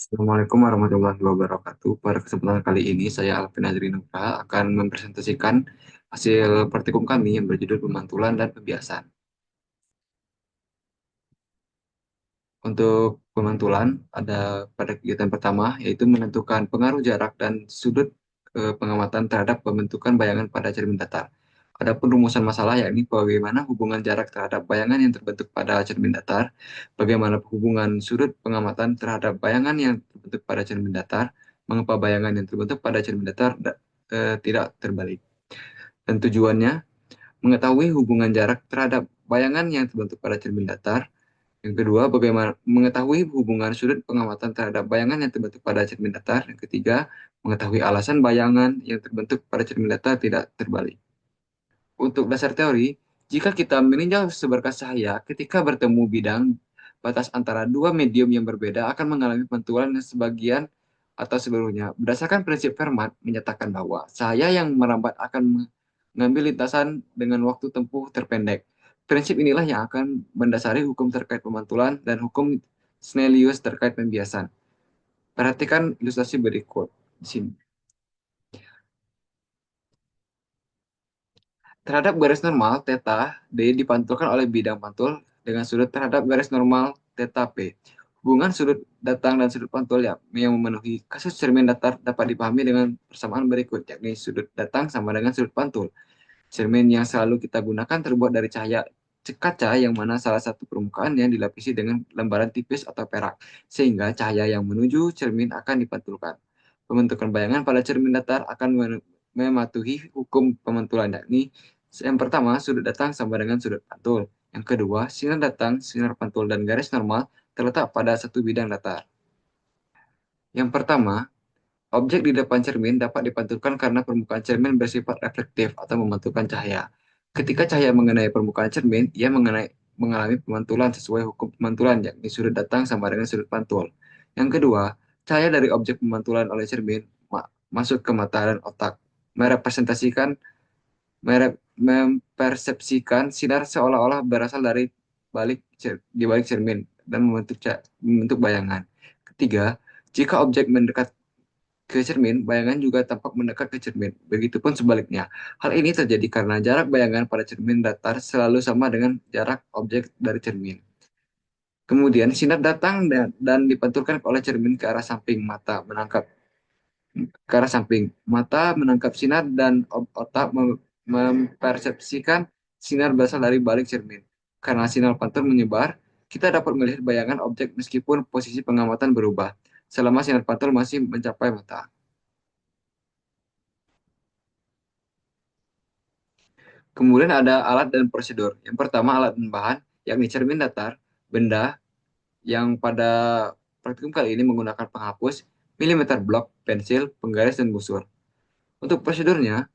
Assalamualaikum warahmatullahi wabarakatuh. Pada kesempatan kali ini, saya Alvin Adri Nugra akan mempresentasikan hasil praktikum kami yang berjudul pemantulan dan pembiasan. Untuk pemantulan, ada pada kegiatan pertama, yaitu menentukan pengaruh jarak dan sudut pengamatan terhadap pembentukan bayangan pada cermin datar. Ada penrumusan masalah, yakni bagaimana hubungan jarak terhadap bayangan yang terbentuk pada cermin datar, bagaimana hubungan sudut pengamatan terhadap bayangan yang terbentuk pada cermin datar, mengapa bayangan yang terbentuk pada cermin datar tidak terbalik. Dan tujuannya, mengetahui hubungan jarak terhadap bayangan yang terbentuk pada cermin datar. Yang kedua, bagaimana mengetahui hubungan sudut pengamatan terhadap bayangan yang terbentuk pada cermin datar. Yang ketiga, mengetahui alasan bayangan yang terbentuk pada cermin datar tidak terbalik. Untuk dasar teori, jika kita meninjau seberkas cahaya ketika bertemu bidang, batas antara dua medium yang berbeda akan mengalami pantulan yang sebagian atau seluruhnya. Berdasarkan prinsip Fermat menyatakan bahwa cahaya yang merambat akan mengambil lintasan dengan waktu tempuh terpendek. Prinsip inilah yang akan mendasari hukum terkait pemantulan dan hukum Snellius terkait pembiasan. Perhatikan ilustrasi berikut di sini. Terhadap garis normal theta D dipantulkan oleh bidang pantul dengan sudut terhadap garis normal theta P. Hubungan sudut datang dan sudut pantul yang memenuhi kasus cermin datar dapat dipahami dengan persamaan berikut, yakni sudut datang sama dengan sudut pantul. Cermin yang selalu kita gunakan terbuat dari cahaya kaca yang mana salah satu permukaan yang dilapisi dengan lembaran tipis atau perak, sehingga cahaya yang menuju cermin akan dipantulkan. Pembentukan bayangan pada cermin datar akan mematuhi hukum pemantulan, yakni yang pertama, sudut datang sama dengan sudut pantul. Yang kedua, sinar datang, sinar pantul, dan garis normal terletak pada satu bidang datar. Yang pertama, objek di depan cermin dapat dipantulkan karena permukaan cermin bersifat reflektif atau memantulkan cahaya. Ketika cahaya mengenai permukaan cermin, ia mengalami pemantulan sesuai hukum pemantulan, yakni sudut datang sama dengan sudut pantul. Yang kedua, cahaya dari objek pemantulan oleh cermin masuk ke mata dan otak, merepresentasikan mempersepsikan sinar seolah-olah berasal dari di balik cermin dan membentuk bayangan. Ketiga, jika objek mendekat ke cermin, bayangan juga tampak mendekat ke cermin. Begitupun sebaliknya. Hal ini terjadi karena jarak bayangan pada cermin datar selalu sama dengan jarak objek dari cermin. Kemudian, sinar datang dan dipantulkan oleh cermin ke arah samping mata menangkap ke arah samping. Mata menangkap sinar dan otak mempersepsikan sinar berasal dari balik cermin. Karena sinar pantul menyebar, kita dapat melihat bayangan objek meskipun posisi pengamatan berubah, selama sinar pantul masih mencapai mata. Kemudian ada alat dan prosedur. Yang pertama alat dan bahan, yakni cermin datar, benda yang pada praktikum kali ini menggunakan penghapus, milimeter blok, pensil, penggaris, dan busur. Untuk prosedurnya,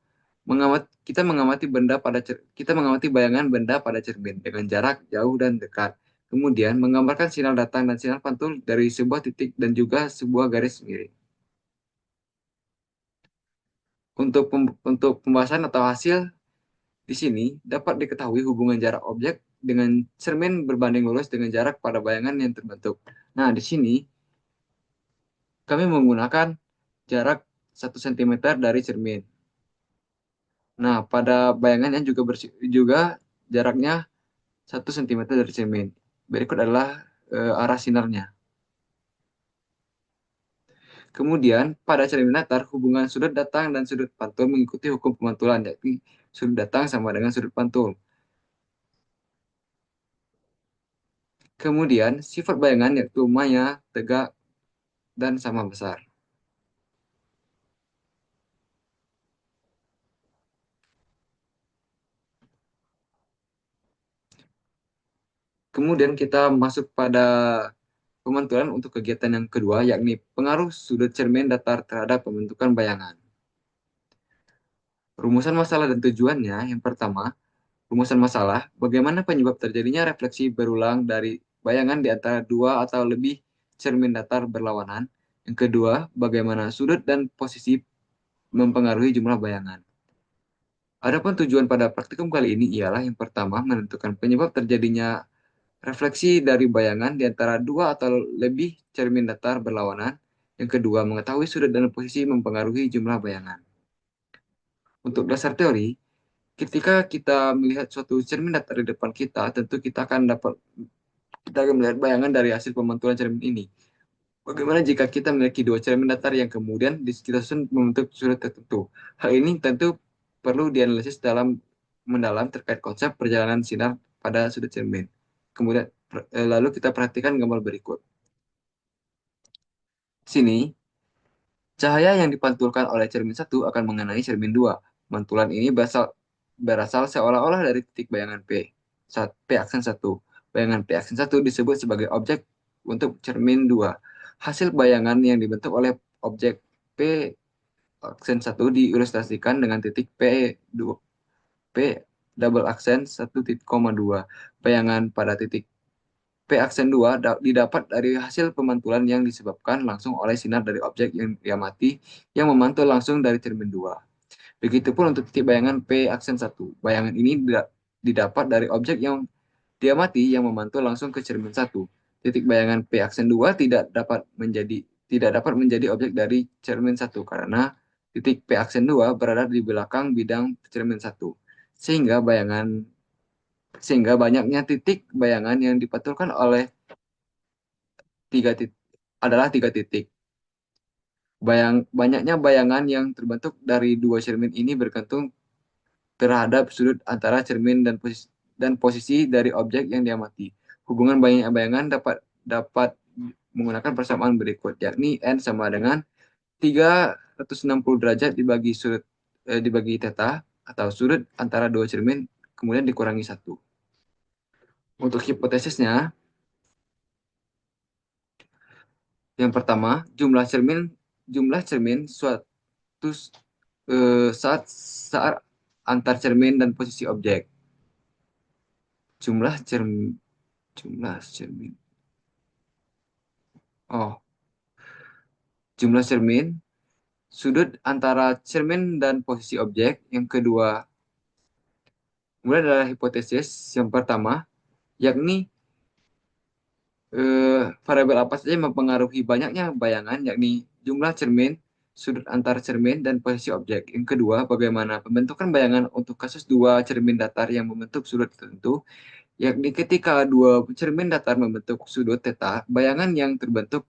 kita mengamati bayangan benda pada cermin dengan jarak jauh dan dekat. Kemudian menggambarkan sinar datang dan sinar pantul dari sebuah titik dan juga sebuah garis miring. Untuk pembahasan atau hasil di sini dapat diketahui hubungan jarak objek dengan cermin berbanding lurus dengan jarak pada bayangan yang terbentuk. Nah, di sini kami menggunakan jarak 1 cm dari cermin. Nah, pada bayangan yang juga jaraknya 1 cm dari cermin. Berikut adalah arah sinarnya. Kemudian, pada cermin datar, hubungan sudut datang dan sudut pantul mengikuti hukum pemantulan, yakni sudut datang sama dengan sudut pantul. Kemudian, sifat bayangan yaitu maya, tegak, dan sama besar. Kemudian kita masuk pada pemantulan untuk kegiatan yang kedua, yakni pengaruh sudut cermin datar terhadap pembentukan bayangan. Rumusan masalah dan tujuannya, yang pertama, rumusan masalah, bagaimana penyebab terjadinya refleksi berulang dari bayangan di antara dua atau lebih cermin datar berlawanan. Yang kedua, bagaimana sudut dan posisi mempengaruhi jumlah bayangan. Adapun tujuan pada praktikum kali ini ialah yang pertama, menentukan penyebab terjadinya refleksi dari bayangan di antara dua atau lebih cermin datar berlawanan. Yang kedua, mengetahui sudut dan posisi mempengaruhi jumlah bayangan. Untuk dasar teori, ketika kita melihat suatu cermin datar di depan kita, tentu kita akan melihat bayangan dari hasil pemantulan cermin ini. Bagaimana jika kita memiliki dua cermin datar yang kemudian kita susun membentuk sudut tertentu? Hal ini tentu perlu dianalisis mendalam terkait konsep perjalanan sinar pada sudut cermin. Kemudian lalu kita perhatikan gambar berikut. Sini, cahaya yang dipantulkan oleh cermin satu akan mengenai cermin dua. Mantulan ini berasal seolah-olah dari titik bayangan P. P aksen 1. Bayangan P aksen 1 disebut sebagai objek untuk cermin 2. Hasil bayangan yang dibentuk oleh objek P aksen 1 diilustrasikan dengan titik P2, P double aksen 1,2. Bayangan pada titik P aksen 2 didapat dari hasil pemantulan yang disebabkan langsung oleh sinar dari objek yang diamati yang memantul langsung dari cermin 2. Begitupun untuk titik bayangan P aksen 1. Bayangan ini didapat dari objek yang diamati yang memantul langsung ke cermin 1. Titik bayangan P aksen 2 tidak dapat menjadi objek dari cermin 1 karena titik P aksen 2 berada di belakang bidang cermin 1. Sehingga banyaknya titik bayangan yang dipantulkan oleh tiga titik adalah tiga titik. Banyaknya bayangan yang terbentuk dari dua cermin ini bergantung terhadap sudut antara cermin dan posisi dari objek yang diamati. Hubungan banyak bayangan dapat menggunakan persamaan berikut, yakni n sama dengan 360 derajat dibagi theta atau sudut antara dua cermin kemudian dikurangi 1. Untuk hipotesisnya, yang pertama, jumlah cermin suatu saat antar cermin dan posisi objek. Jumlah cermin. Oh, jumlah cermin, sudut antara cermin dan posisi objek. Yang kedua, kemudian adalah hipotesis yang pertama, yakni variabel apa saja yang mempengaruhi banyaknya bayangan, yakni jumlah cermin, sudut antar cermin, dan posisi objek. Yang kedua, bagaimana pembentukan bayangan untuk kasus dua cermin datar yang membentuk sudut tertentu, yakni ketika dua cermin datar membentuk sudut theta, bayangan yang terbentuk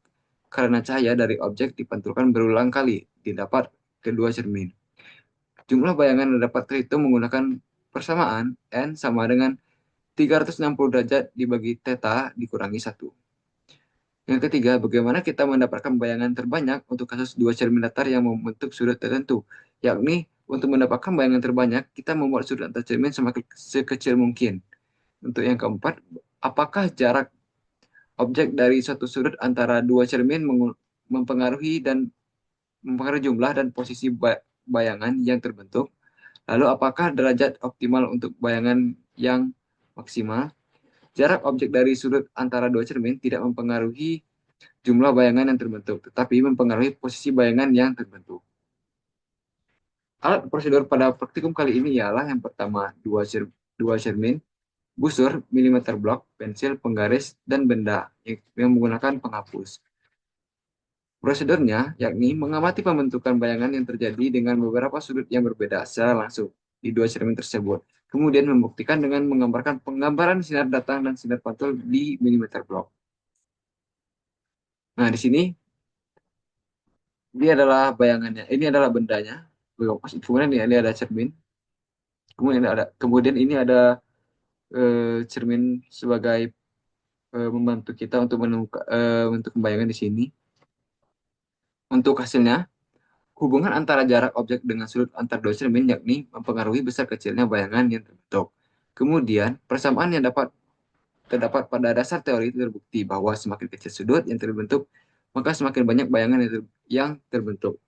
karena cahaya dari objek dipantulkan berulang kali didapat kedua cermin. Jumlah bayangan yang dapat terhitung menggunakan persamaan n sama dengan 360 derajat dibagi theta dikurangi 1. Yang ketiga, bagaimana kita mendapatkan bayangan terbanyak untuk kasus dua cermin datar yang membentuk sudut tertentu, yakni untuk mendapatkan bayangan terbanyak, kita membuat sudut antar cermin semakin sekecil mungkin. Untuk yang keempat, apakah jarak objek dari suatu sudut antara dua cermin mempengaruhi jumlah dan posisi bayangan yang terbentuk? Lalu apakah derajat optimal untuk bayangan yang maksimal? Jarak objek dari sudut antara dua cermin tidak mempengaruhi jumlah bayangan yang terbentuk, tetapi mempengaruhi posisi bayangan yang terbentuk. Alat prosedur pada praktikum kali ini ialah yang pertama dua cermin, busur, milimeter blok, pensil, penggaris, dan benda yang menggunakan penghapus. Prosedurnya yakni mengamati pembentukan bayangan yang terjadi dengan beberapa sudut yang berbeda secara langsung di dua cermin tersebut. Kemudian membuktikan dengan menggambarkan penggambaran sinar datang dan sinar pantul di milimeter blok. Nah, di sini dia adalah bayangannya. Ini adalah bendanya. Kemudian ini ada cermin. Kemudian ini ada cermin sebagai membantu kita untuk untuk membayangkan di sini. Untuk hasilnya, hubungan antara jarak objek dengan sudut antar dua cermin yakni mempengaruhi besar kecilnya bayangan yang terbentuk. Kemudian, persamaan yang terdapat pada dasar teori terbukti bahwa semakin kecil sudut yang terbentuk, maka semakin banyak bayangan yang terbentuk.